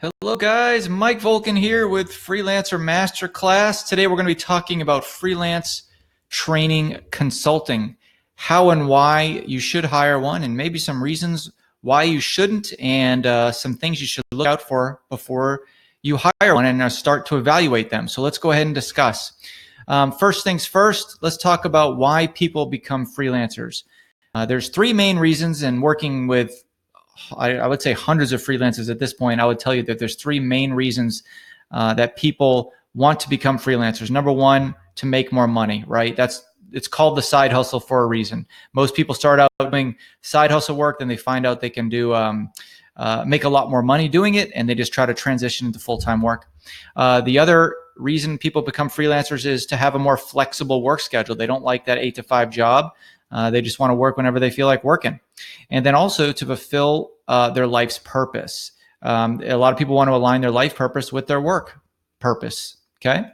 Hello guys, Mike Volkin here with Freelancer Masterclass. Today we're going to be talking about freelance training consulting, how and why you should hire one, and maybe some reasons why you shouldn't, and some things you should look out for before you hire one and start to evaluate them. So let's go ahead and discuss. First things first, let's talk about why people become freelancers. There's three main reasons, and working with I would say hundreds of freelancers at this point, I would tell you that there's three main reasons that people want to become freelancers. Number one, to make more money, right? It's called the side hustle for a reason. Most people start out doing side hustle work, then they find out they can do make a lot more money doing it, and they just try to transition into full-time work. The other reason people become freelancers is to have a more flexible work schedule. They don't like that 8 to 5 job. They just want to work whenever they feel like working. And then also to fulfill their life's purpose. A lot of people want to align their life purpose with their work purpose, okay?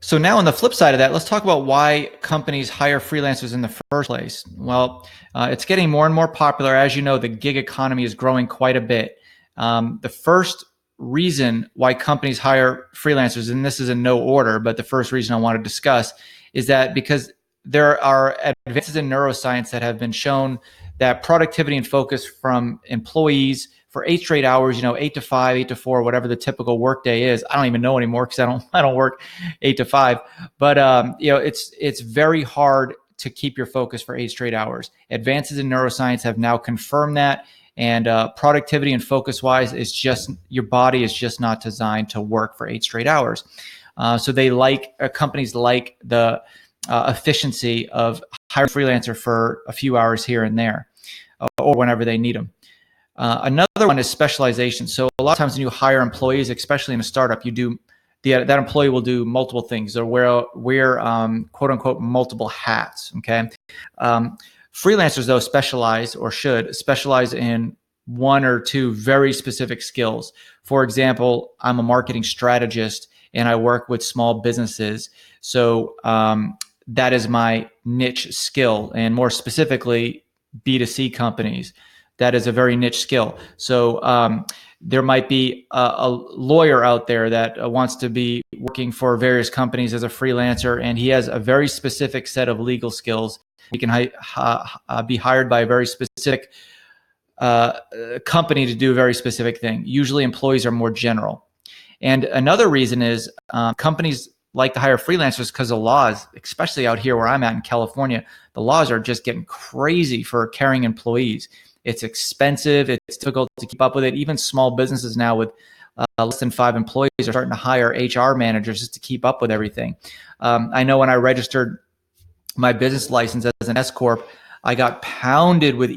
So now on the flip side of that, let's talk about why companies hire freelancers in the first place. Well, it's getting more and more popular. As you know, the gig economy is growing quite a bit. The first reason why companies hire freelancers, and this is in no order, but the first reason I want to discuss is that because there are advances in neuroscience that have been shown that productivity and focus from employees for 8 straight hours, 8 to 5, 8 to 4, whatever the typical work day is. I don't even know anymore because I don't work 8 to 5. But it's very hard to keep your focus for 8 straight hours. Advances in neuroscience have now confirmed that. And productivity and focus wise is just, your body is just not designed to work for 8 straight hours. So companies like the efficiency of hiring a freelancer for a few hours here and there or whenever they need them. Another one is specialization. So a lot of times when you hire employees, especially in a startup, that employee will do multiple things. They'll wear quote unquote multiple hats. Okay. Freelancers though should specialize in 1 or 2 very specific skills. For example, I'm a marketing strategist and I work with small businesses. So that is my niche skill, and more specifically, B2C companies. That is a very niche skill. So there might be a lawyer out there that wants to be working for various companies as a freelancer, and he has a very specific set of legal skills. He can be hired by a very specific company to do a very specific thing. Usually employees are more general. And another reason is companies like to hire freelancers because the laws, especially out here where I'm at in California, the laws are just getting crazy for carrying employees. It's expensive. It's difficult to keep up with it. Even small businesses now with less than 5 employees are starting to hire HR managers just to keep up with everything. I know when I registered my business license as an S Corp, I got pounded with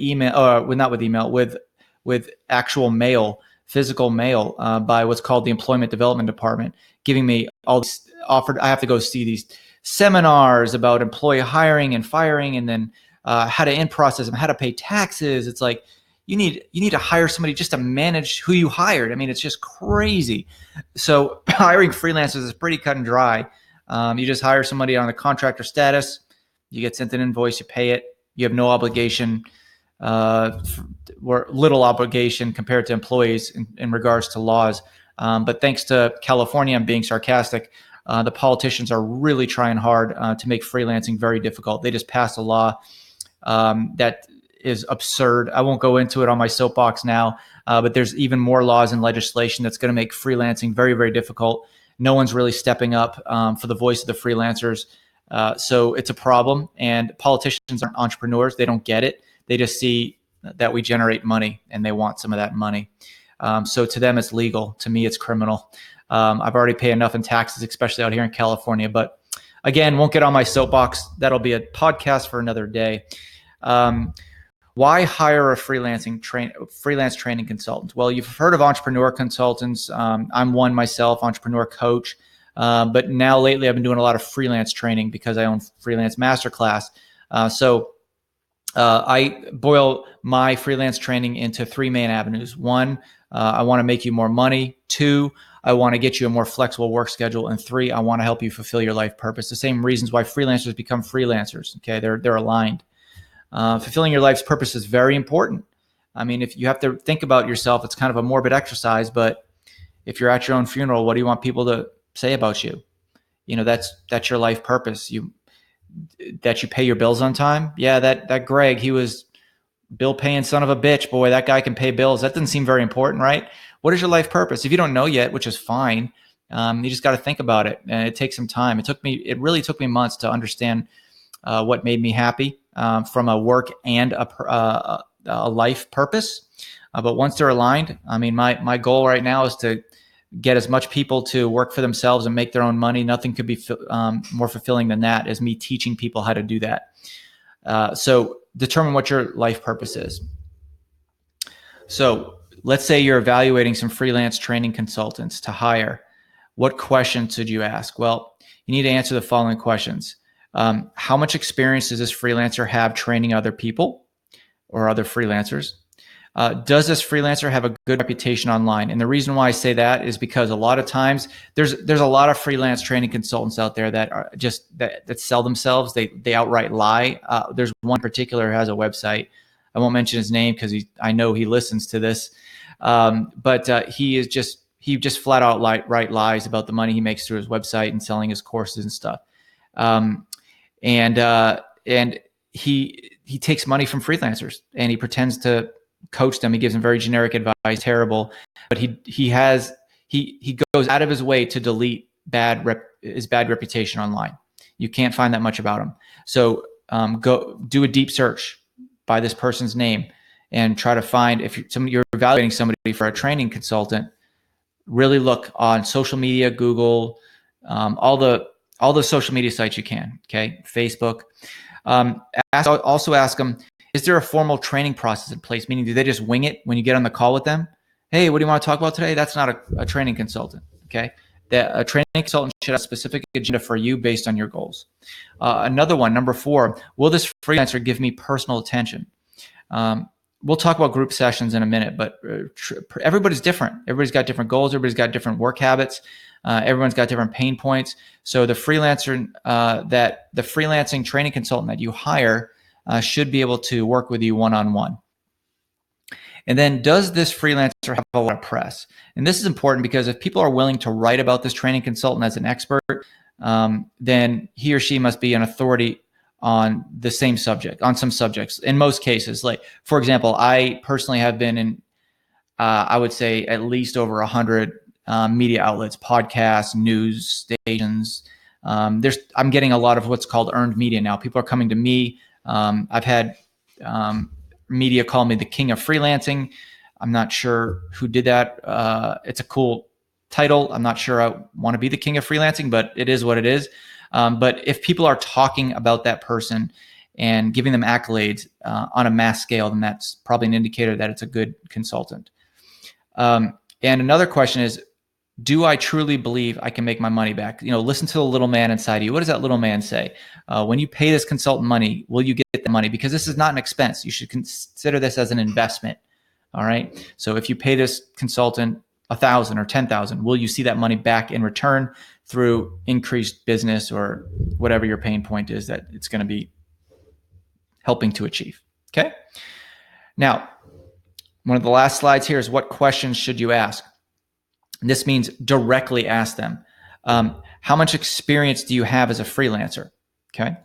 with actual mail, physical mail, by what's called the Employment Development Department, giving me all this offered. I have to go see these seminars about employee hiring and firing, and then how to in-process them, how to pay taxes. It's like you need to hire somebody just to manage who you hired. I mean, it's just crazy. So hiring freelancers is pretty cut and dry. You just hire somebody on a contractor status. You get sent an invoice, you pay it. You have no obligation, or little obligation compared to employees in regards to laws. But thanks to California, I'm being sarcastic, the politicians are really trying hard to make freelancing very difficult. They just passed a law that is absurd. I won't go into it on my soapbox now, but there's even more laws and legislation that's going to make freelancing very, very difficult. No one's really stepping up for the voice of the freelancers. So it's a problem, and politicians aren't entrepreneurs. They don't get it. They just see that we generate money and they want some of that money. So to them, it's legal. To me, it's criminal. I've already paid enough in taxes, especially out here in California. But again, won't get on my soapbox. That'll be a podcast for another day. Why hire a freelance training consultant? Well, you've heard of entrepreneur consultants. I'm one myself, entrepreneur coach. But now lately I've been doing a lot of freelance training because I own Freelance Masterclass. So I boil my freelance training into 3 main avenues. 1, I want to make you more money. 2, I want to get you a more flexible work schedule. And 3, I want to help you fulfill your life purpose. The same reasons why freelancers become freelancers. Okay, they're aligned. Fulfilling your life's purpose is very important. I mean, if you have to think about yourself, it's kind of a morbid exercise, but if you're at your own funeral, what do you want people to say about you? That's your life purpose. That you pay your bills on time. Yeah, that Greg, he was bill paying son of a bitch. Boy, that guy can pay bills. That doesn't seem very important, right? What is your life purpose? If you don't know yet, which is fine, you just got to think about it, and it takes some time. It really took me months to understand what made me happy from a work and a life purpose. But once they're aligned, I mean, my goal right now is to get as much people to work for themselves and make their own money. Nothing could be more fulfilling than that, is me teaching people how to do that. So determine what your life purpose is. So let's say you're evaluating some freelance training consultants to hire. What questions should you ask? Well, you need to answer the following questions. How much experience does this freelancer have training other people or other freelancers? Does this freelancer have a good reputation online? And the reason why I say that is because a lot of times there's a lot of freelance training consultants out there that are just that sell themselves. They outright lie. There's one particular who has a website. I won't mention his name because I know he listens to this. But he just flat out lies about the money he makes through his website and selling his courses and stuff. And he takes money from freelancers and he pretends to coach them. He gives them very generic advice, terrible, but he goes out of his way to delete his bad reputation online. You can't find that much about him. So go do a deep search by this person's name and try to find, if you're evaluating somebody for a training consultant, really look on social media, Google, all the social media sites you can. Okay, Facebook. Also ask them, is there a formal training process in place? Meaning, do they just wing it when you get on the call with them? Hey, what do you want to talk about today? That's not a training consultant. Okay, a training consultant should have a specific agenda for you based on your goals. Another one, number 4, will this freelancer give me personal attention? We'll talk about group sessions in a minute, but everybody's different. Everybody's got different goals. Everybody's got different work habits. Everyone's got different pain points. So the freelancing training consultant that you hire should be able to work with you one-on-one. And then, does this freelancer have a lot of press? And this is important because if people are willing to write about this training consultant as an expert, then he or she must be an authority on the same subject, on some subjects. In most cases, like for example, I personally have been in, I would say at least over 100 media outlets, podcasts, news stations. I'm getting a lot of what's called earned media now. People are coming to me. I've had media call me the king of freelancing. I'm not sure who did that. It's a cool title. I'm not sure I want to be the king of freelancing, but it is what it is. But if people are talking about that person and giving them accolades on a mass scale, then that's probably an indicator that it's a good consultant. And another question is, do I truly believe I can make my money back? Listen to the little man inside you. What does that little man say? When you pay this consultant money, will you get the money? Because this is not an expense. You should consider this as an investment. All right. So if you pay this consultant $1,000 or $10,000, will you see that money back in return through increased business or whatever your pain point is that it's going to be helping to achieve? Okay. Now, one of the last slides here is, what questions should you ask? And this means directly ask them. How much experience do you have as a freelancer? Okay.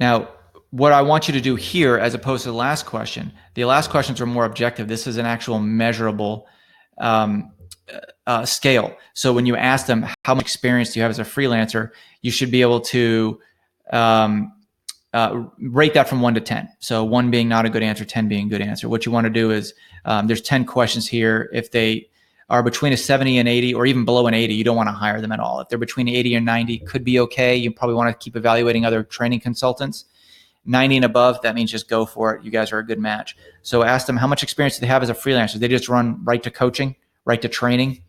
Now, what I want you to do here, as opposed to the last questions are more objective. This is an actual measurable scale. So when you ask them, how much experience do you have as a freelancer, you should be able to rate that from 1 to 10. So 1 being not a good answer, 10 being a good answer. What you want to do is, there's 10 questions here. If they are between a 70 and 80, or even below an 80, you don't want to hire them at all. If they're between 80 and 90, could be okay. You probably want to keep evaluating other training consultants. 90 and above, that means just go for it. You guys are a good match. So ask them, how much experience do they have as a freelancer? They just run right to coaching, right to training.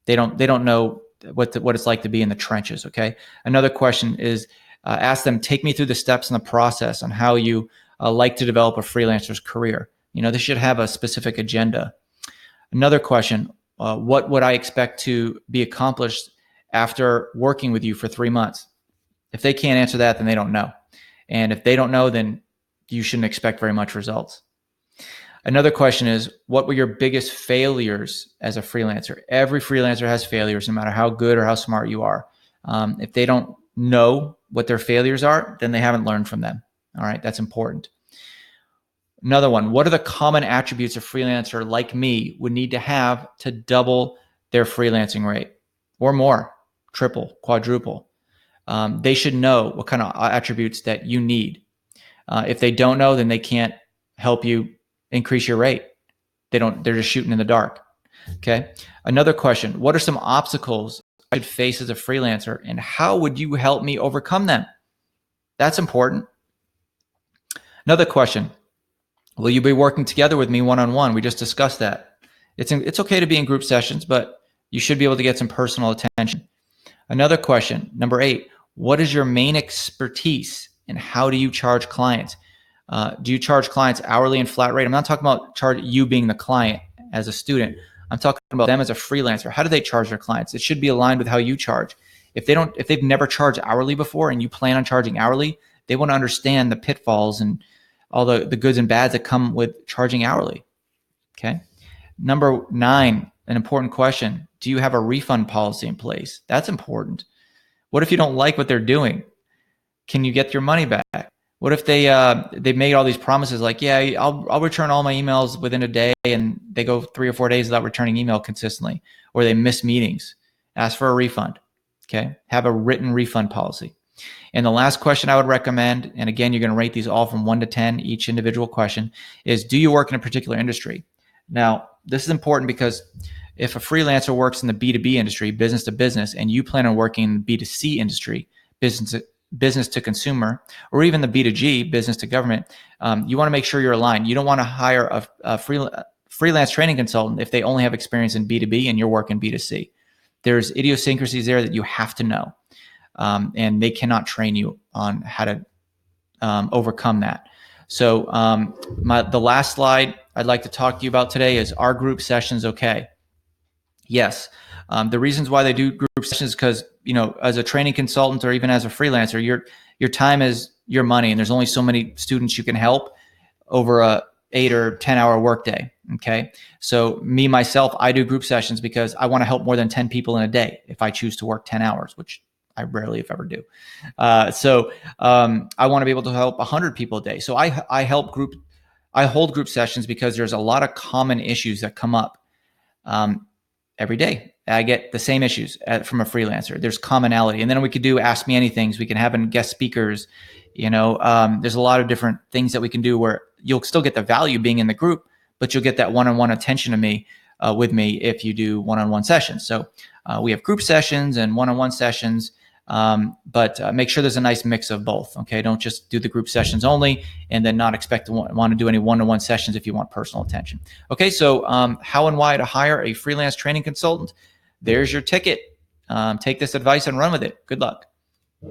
They don't know what it's like to be in the trenches. Okay. Another question is, ask them, take me through the steps in the process on how you like to develop a freelancer's career. They should have a specific agenda. Another question, what would I expect to be accomplished after working with you for 3 months? If they can't answer that, then they don't know. And if they don't know, then you shouldn't expect very much results. Another question is, what were your biggest failures as a freelancer? Every freelancer has failures, no matter how good or how smart you are. If they don't know what their failures are, then they haven't learned from them. All right, that's important. Another one, what are the common attributes a freelancer like me would need to have to double their freelancing rate or more, triple, quadruple? They should know what kind of attributes that you need. If they don't know, then they can't help you increase your rate. They're just shooting in the dark. Okay. Another question, what are some obstacles I should face as a freelancer and how would you help me overcome them? That's important. Another question, will you be working together with me one-on-one? We just discussed that. It's okay to be in group sessions, but you should be able to get some personal attention. Another question, number 8, what is your main expertise and how do you charge clients? Do you charge clients hourly and flat rate? I'm not talking about you being the client as a student. I'm talking about them as a freelancer. How do they charge their clients? It should be aligned with how you charge. If they've never charged hourly before and you plan on charging hourly, they want to understand the pitfalls and all the goods and bads that come with charging hourly. Okay. Number 9, an important question. Do you have a refund policy in place? That's important. What if you don't like what they're doing? Can you get your money back? What if they made all these promises like, yeah, I'll return all my emails within a day, and they go 3 or 4 days without returning email consistently, or they miss meetings? Ask for a refund. Okay, have a written refund policy. And the last question I would recommend, and again, you're going to rate these all from 1 to 10, each individual question, is do you work in a particular industry? Now, this is important because if a freelancer works in the B2B industry, business to business, and you plan on working in the B2C industry, business to consumer, or even the B2G, business to government, you want to make sure you're aligned. You don't want to hire a freelance training consultant if they only have experience in B2B and you're working B2C. There's idiosyncrasies there that you have to know, and they cannot train you on how to overcome that. So the last slide I'd like to talk to you about today is, are group sessions okay? Yes. The reasons why they do group sessions is because, as a training consultant or even as a freelancer, your time is your money, and there's only so many students you can help over a 8 or 10 hour workday. Okay. So myself, I do group sessions because I want to help more than 10 people in a day if I choose to work 10 hours, which I rarely, if ever, do. So I want to be able to help 100 people a day. So I hold group sessions because there's a lot of common issues that come up. Every day I get the same issues from a freelancer. There's commonality. And then we could do Ask Me Anythings. We can have guest speakers. There's a lot of different things that we can do where you'll still get the value being in the group, but you'll get that one-on-one attention to me with me if you do one-on-one sessions. So we have group sessions and one-on-one sessions, but make sure there's a nice mix of both. Okay, don't just do the group sessions only and then not expect to want to do any one-on-one sessions if you want personal attention. Okay, so how and why to hire a freelance training consultant? There's your ticket. Take this advice and run with it. Good luck.